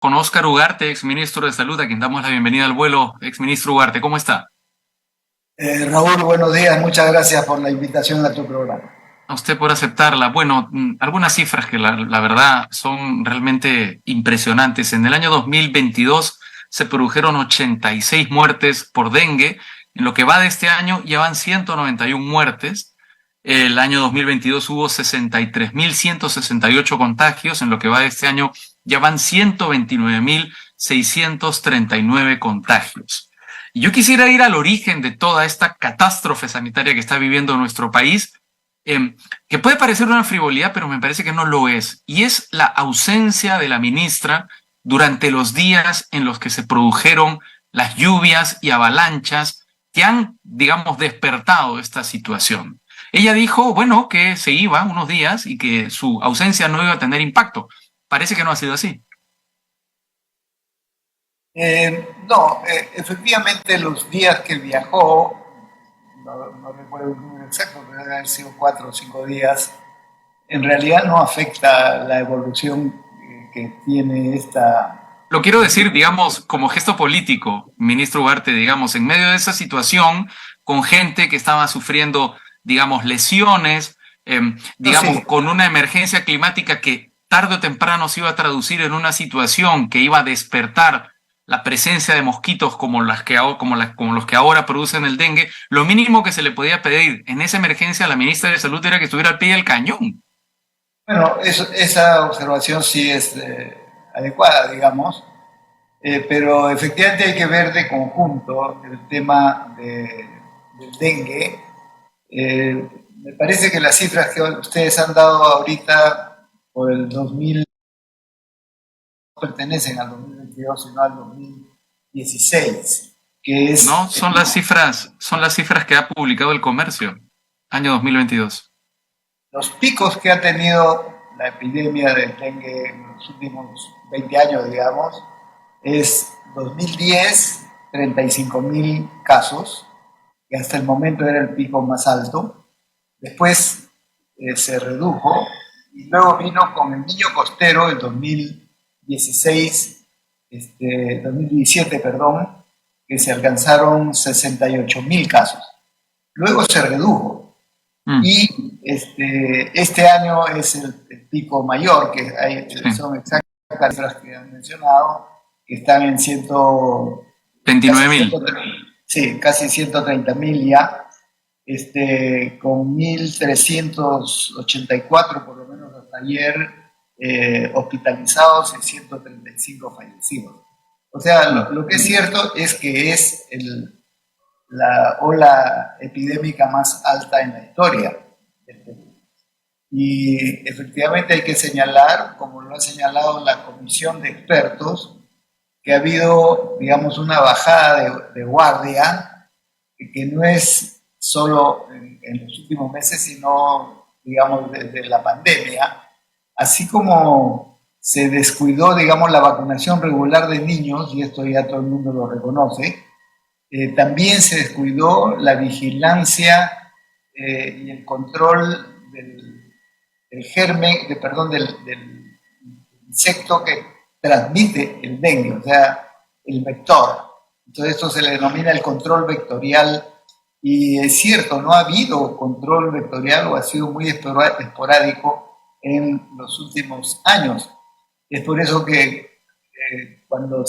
Con Óscar Ugarte, exministro de Salud, a quien damos la bienvenida al vuelo. Exministro Ugarte, ¿cómo está? Raúl, buenos días. Muchas gracias por la invitación a tu programa. A usted por aceptarla. Bueno, algunas cifras que la verdad son realmente impresionantes. En el año 2022 se produjeron 86 muertes por dengue. En lo que va de este año ya van 191 muertes. El año 2022 hubo 63.168 contagios. En lo que va de este año ya van 129.639 contagios. Y yo quisiera ir al origen de toda esta catástrofe sanitaria que está viviendo nuestro país, que puede parecer una frivolidad, pero me parece que no lo es. Y es la ausencia de la ministra durante los días en los que se produjeron las lluvias y avalanchas que han, digamos, despertado esta situación. Ella dijo, bueno, que se iba unos días y que su ausencia no iba a tener impacto. Parece que no ha sido así. No, efectivamente los días que viajó, no recuerdo el número exacto, pero debe haber sido 4 o 5 días, en realidad no afecta la evolución que tiene esta Lo quiero decir, epidemia. digamos, como gesto político, ministro Ugarte, digamos, en medio de esa situación, con gente que estaba sufriendo, digamos, lesiones, No, digamos, sí, con una emergencia climática que tarde o temprano se iba a traducir en una situación que iba a despertar la presencia de mosquitos como, como los que ahora producen el dengue, lo mínimo que se le podía pedir en esa emergencia a la ministra de Salud era que estuviera al pie del cañón. bueno, esa observación sí es adecuada, digamos, pero efectivamente hay que ver de conjunto el tema del dengue. Me parece que las cifras que ustedes han dado ahorita por el 2000 no pertenecen al 2022, sino al 2016, que No, es son las cifras que ha publicado el comercio, año 2022. los picos que ha tenido la epidemia del dengue en los últimos 20 años, digamos, es 2010, 35.000 casos, que hasta el momento era el pico más alto. Después se redujo y luego vino con el niño costero el 2016, 2017, perdón, que se alcanzaron 68.000 casos. Luego se redujo Mm, y este año es el pico mayor, que sí, son exactas las que han mencionado, que estestán en casi 29.000. 130, sí, casi 130.000 ya, con 1.384 por lo menos hasta ayer hospitalizados y 135 fallecidos. O sea, Mm, lo que es cierto es que es la ola epidémica más alta en la historia del Perú. Y efectivamente hay que señalar, como lo ha señalado la comisión de expertos, que ha habido, digamos, una bajada de guardia, que no es solo en los últimos meses, sino, digamos, desde la pandemia, así como se descuidó, digamos, la vacunación regular de niños, y esto ya todo el mundo lo reconoce, también se descuidó la vigilancia y el control del germen, perdón, del insecto que transmite el dengue, o sea, el vector. Entonces esto se le denomina el control vectorial y es cierto, no ha habido control vectorial o ha sido muy esporádico en los últimos años. Es por eso que cuando,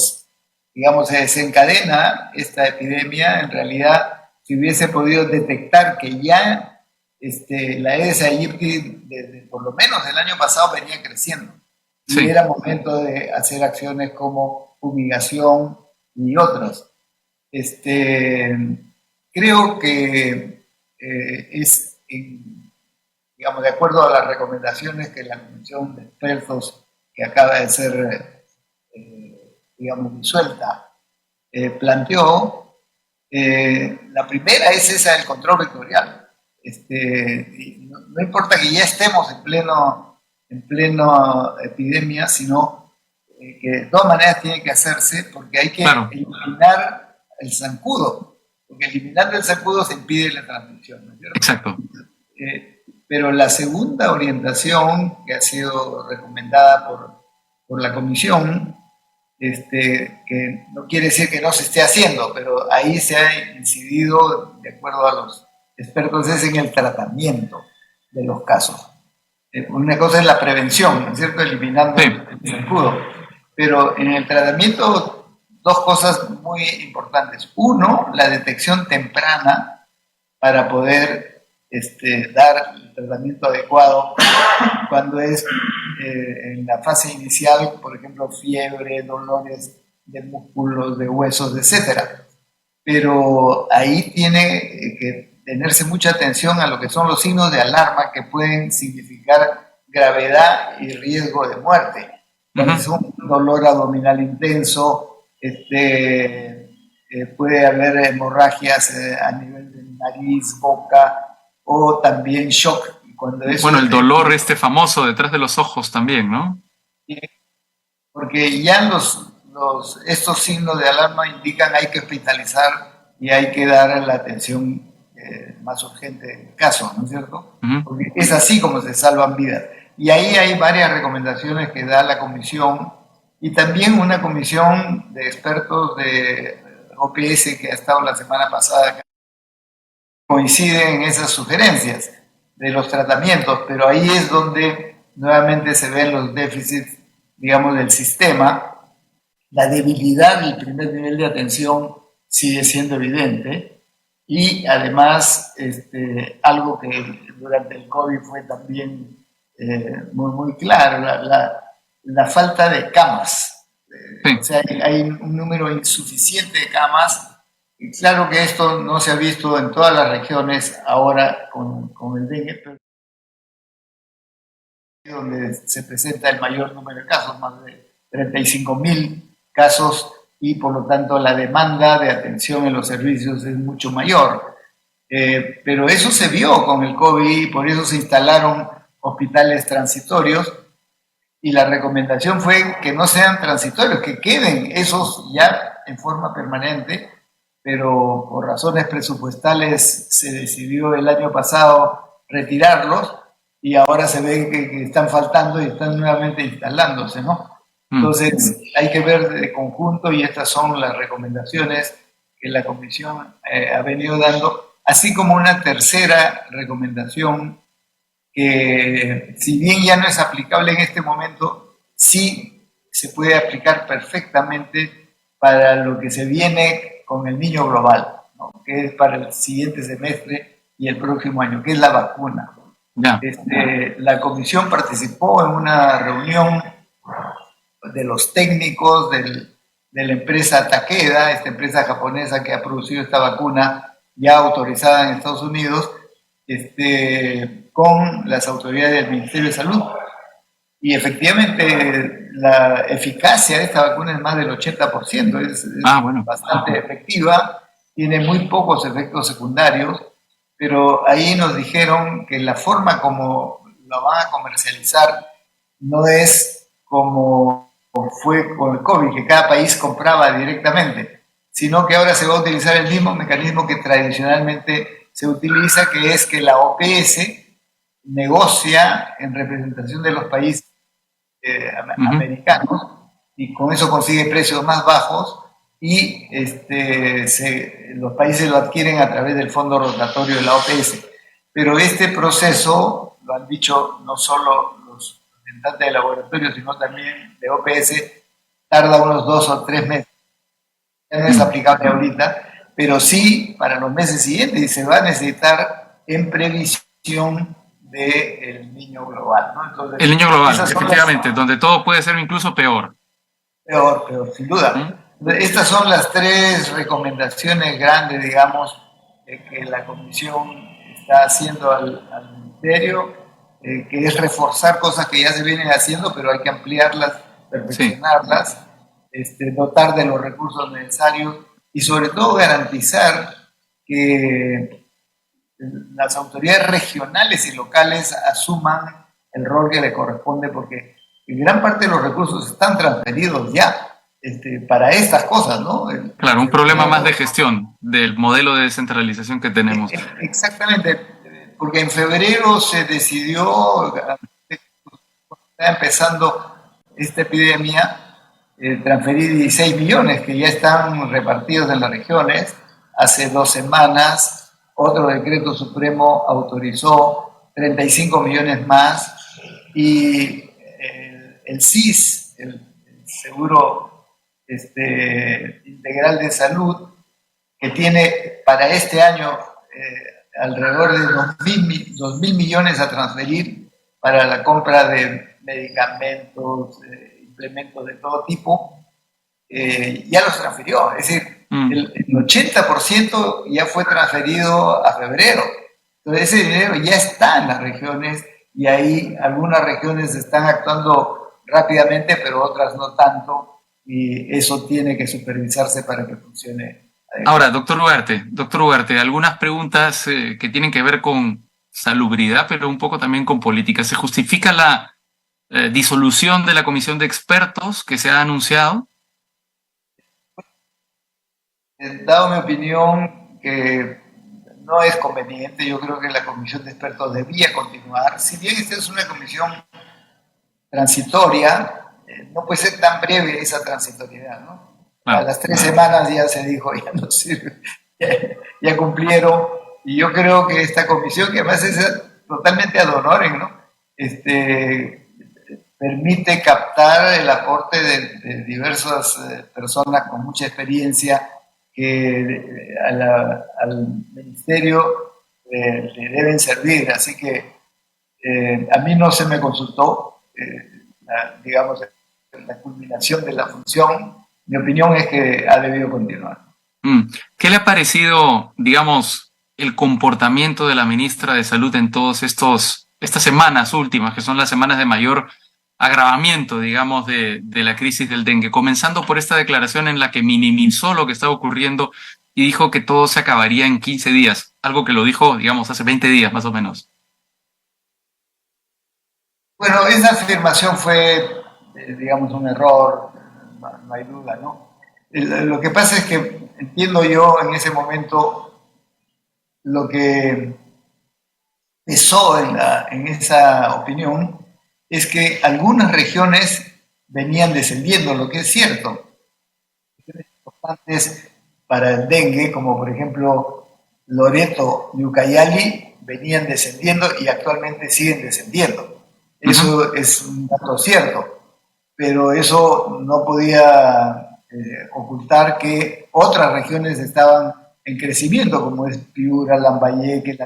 digamos, se desencadena esta epidemia, en realidad se hubiese podido detectar que ya la Aedes aegypti desde por lo menos el año pasado venía creciendo y sí, era momento de hacer acciones como fumigación y otras. Este, creo que digamos, de acuerdo a las recomendaciones que la Comisión de Expertos que acaba de ser, digamos, disuelta, planteó, la primera es esa del control vectorial. No importa que ya estemos en pleno epidemia, sino que de todas maneras tiene que hacerse porque hay que claro, eliminar el zancudo, porque eliminando el zancudo se impide la transmisión, ¿no es cierto? exacto. Pero la segunda orientación que ha sido recomendada por la comisión que no quiere decir que no se esté haciendo, pero ahí se ha incidido, de acuerdo a los expertos, es en el tratamiento de los casos. Una cosa es la prevención, ¿no es cierto?, eliminando el zancudo, pero en el tratamiento dos cosas muy importantes. Uno, la detección temprana para poder dar el tratamiento adecuado cuando es en la fase inicial, por ejemplo, fiebre, dolores de músculos, de huesos, etcétera. Pero ahí tiene que tenerse mucha atención a lo que son los signos de alarma que pueden significar gravedad y riesgo de muerte. Es un dolor abdominal intenso, puede haber hemorragias a nivel de nariz, boca, o también shock. Cuando bueno, el dolor famoso detrás de los ojos también, ¿no? Porque ya estos signos de alarma indican hay que hospitalizar y hay que dar la atención más urgente del caso, ¿no es cierto? Porque es así como se salvan vidas. Y ahí hay varias recomendaciones que da la comisión y también una comisión de expertos de OPS que ha estado la semana pasada coinciden en esas sugerencias de los tratamientos, pero ahí es donde nuevamente se ven los déficits, digamos, del sistema. La debilidad del primer nivel de atención sigue siendo evidente y además algo que durante el COVID fue también muy claro, la falta de camas. O sea, hay un número insuficiente de camas. Y claro que esto no se ha visto en todas las regiones ahora con el dengue, pero donde se presenta el mayor número de casos, más de 35.000 casos, y por lo tanto la demanda de atención en los servicios es mucho mayor. Pero eso se vio con el COVID y por eso se instalaron hospitales transitorios y la recomendación fue que no sean transitorios, que queden esos ya en forma permanente, pero por razones presupuestales se decidió el año pasado retirarlos y ahora se ve que están faltando y están nuevamente instalándose, ¿no? Entonces hay que ver de conjunto y estas son las recomendaciones que la Comisión ha venido dando, así como una tercera recomendación que si bien ya no es aplicable en este momento, sí se puede aplicar perfectamente para lo que se viene con el niño global, ¿no?, que es para el siguiente semestre y el próximo año, que es la vacuna. La comisión participó en una reunión de los técnicos de la empresa Takeda, esta empresa japonesa que ha producido esta vacuna ya autorizada en Estados Unidos, con las autoridades del Ministerio de Salud. Y efectivamente la eficacia de esta vacuna es más del 80%, es bastante efectiva, tiene muy pocos efectos secundarios, pero ahí nos dijeron que la forma como lo van a comercializar no es como fue con el COVID, que cada país compraba directamente, sino que ahora se va a utilizar el mismo mecanismo que tradicionalmente se utiliza, que es que la OPS negocia en representación de los países americanos y con eso consigue precios más bajos y los países lo adquieren a través del fondo rotatorio de la OPS. Pero este proceso, lo han dicho no solo los representantes de laboratorio, sino también de OPS, tarda unos 2 o 3 meses. Ya no es aplicable ahorita, pero sí para los meses siguientes y se va a necesitar en previsión del niño global, ¿no? Entonces, el niño global, efectivamente, donde todo puede ser incluso peor. Peor, sin duda. Estas son las 3 recomendaciones grandes, digamos, que la Comisión está haciendo al Ministerio, que es reforzar cosas que ya se vienen haciendo, pero hay que ampliarlas, perfeccionarlas, dotar de los recursos necesarios y sobre todo garantizar que las autoridades regionales y locales asuman el rol que le corresponde, porque gran parte de los recursos están transferidos ya para estas cosas, ¿no? Claro, un problema más de gestión del modelo de descentralización que tenemos. Exactamente, porque en febrero se decidió, está empezando esta epidemia, transferí 16 millones que ya están repartidos en las regiones. Hace 2 semanas otro decreto supremo autorizó 35 millones más y el SIS, el Seguro Integral de Salud, que tiene para este año alrededor de 2.000 millones a transferir para la compra de medicamentos, implementos de todo tipo, ya los transfirió. Es decir, el 80% ya fue transferido a febrero. Entonces ese dinero ya está en las regiones y ahí algunas regiones están actuando rápidamente, pero otras no tanto, y eso tiene que supervisarse para que funcione. Ahora, doctor Ugarte, algunas preguntas que tienen que ver con salubridad, pero un poco también con política. ¿Se justifica la disolución de la comisión de expertos que se ha anunciado? Dado mi opinión que no es conveniente, yo creo que la comisión de expertos debía continuar. Si bien esta es una comisión transitoria, no puede ser tan breve esa transitoriedad, ¿no? A las 3 semanas ya se dijo, ya no sirve, ya cumplieron, y yo creo que esta comisión, que además es totalmente ad honorem, ¿no? Permite captar el aporte de diversas personas con mucha experiencia que al ministerio le deben servir, así que a mí no se me consultó, digamos, la culminación de la función. Mi opinión es que ha debido continuar. ¿Qué le ha parecido, digamos, el comportamiento de la ministra de Salud en todas estas semanas últimas, que son las semanas de mayor agravamiento, digamos, de la crisis del dengue? Comenzando por esta declaración en la que minimizó lo que estaba ocurriendo y dijo que todo se acabaría en 15 días, algo que lo dijo, digamos, hace 20 días más o menos. Bueno, esa afirmación fue, digamos, un error, no hay duda, ¿no? Lo que pasa es que entiendo yo en ese momento lo que pesó en esa opinión es que algunas regiones venían descendiendo, lo que es cierto. Regiones importantes para el dengue, como por ejemplo Loreto y Ucayali, venían descendiendo y actualmente siguen descendiendo. Eso es un dato cierto, pero eso no podía ocultar que otras regiones estaban en crecimiento, como es Piura, Lambayeque,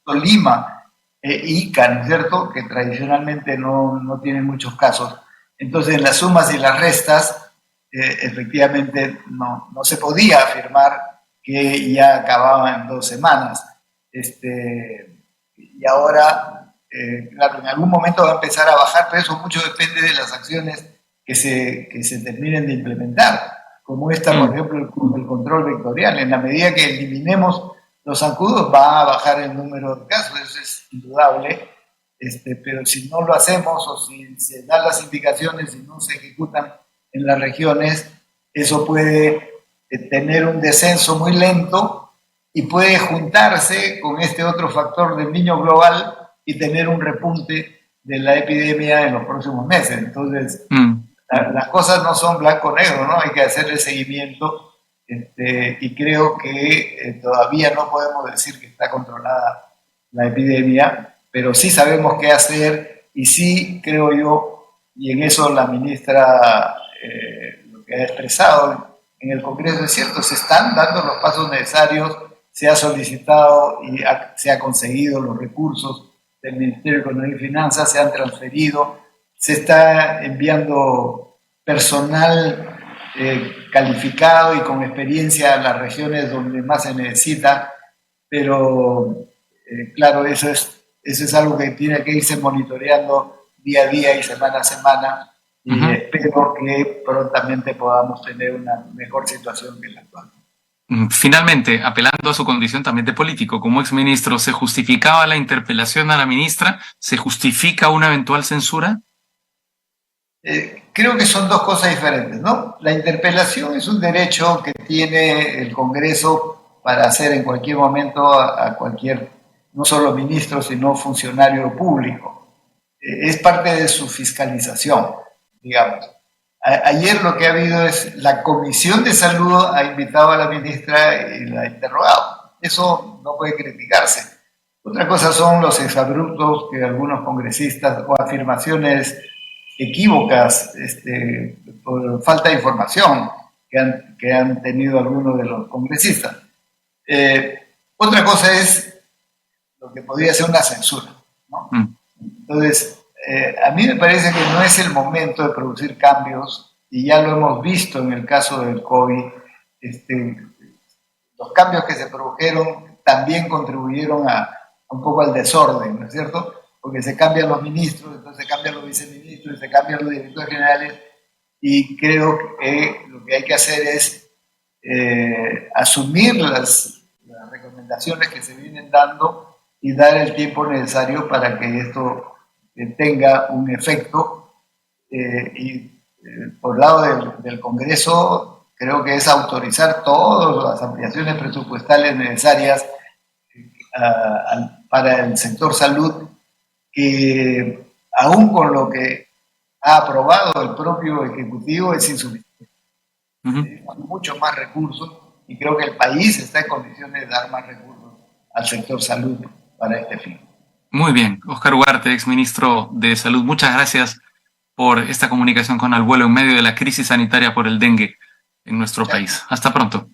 Lima, Ica, ¿no es cierto?, que tradicionalmente no tienen muchos casos. Entonces, en las sumas y las restas, efectivamente no se podía afirmar que ya acababa en 2 semanas. Y ahora, claro, en algún momento va a empezar a bajar, pero eso mucho depende de las acciones que se terminen de implementar, como esta, por ejemplo, el control vectorial. En la medida que eliminemos los zancudos, va a bajar el número de casos, eso es indudable, pero si no lo hacemos o si se dan las indicaciones y no se ejecutan en las regiones, eso puede tener un descenso muy lento y puede juntarse con este otro factor del niño global y tener un repunte de la epidemia en los próximos meses. Entonces, las cosas no son blanco-negro, ¿no? Hay que hacer el seguimiento, y creo que todavía no podemos decir que está controlada la epidemia, pero sí sabemos qué hacer y sí creo yo, y en eso la ministra lo que ha expresado en el Congreso es cierto, se están dando los pasos necesarios, se ha solicitado y se ha conseguido los recursos del Ministerio de Economía y Finanzas, se han transferido, se está enviando personal calificado y con experiencia a las regiones donde más se necesita, pero claro, eso es algo que tiene que irse monitoreando día a día y semana a semana, y espero que prontamente podamos tener una mejor situación que la actual. Finalmente, apelando a su condición también de político, como exministro, ¿se justificaba la interpelación a la ministra? ¿Se justifica una eventual censura? Creo que son dos cosas diferentes, ¿no? La interpelación es un derecho que tiene el Congreso para hacer en cualquier momento a cualquier, no solo ministro, sino funcionario público. Es parte de su fiscalización, digamos. Ayer lo que ha habido es la Comisión de Salud ha invitado a la ministra y la ha interrogado. Eso no puede criticarse. Otra cosa son los exabruptos que algunos congresistas o afirmaciones equívocas por falta de información que han tenido algunos de los congresistas. Otra cosa es lo que podría ser una censura, ¿no? Entonces, a mí me parece que no es el momento de producir cambios, y ya lo hemos visto en el caso del COVID. Los cambios que se produjeron también contribuyeron a un poco al desorden, ¿no es cierto? Porque se cambian los ministros, entonces se cambian los viceministros, se cambian los directores generales, y creo que lo que hay que hacer es asumir las recomendaciones que se vienen dando y dar el tiempo necesario para que esto tenga un efecto. Por el lado del Congreso, creo que es autorizar todas las ampliaciones presupuestales necesarias para el sector salud, que aún con lo que ha aprobado el propio Ejecutivo es insuficiente. Mucho más recursos, y creo que el país está en condiciones de dar más recursos al sector salud para este fin. Muy bien. Óscar Ugarte, exministro de Salud, muchas gracias por esta comunicación con Al Vuelo en medio de la crisis sanitaria por el dengue en nuestro país. Hasta pronto.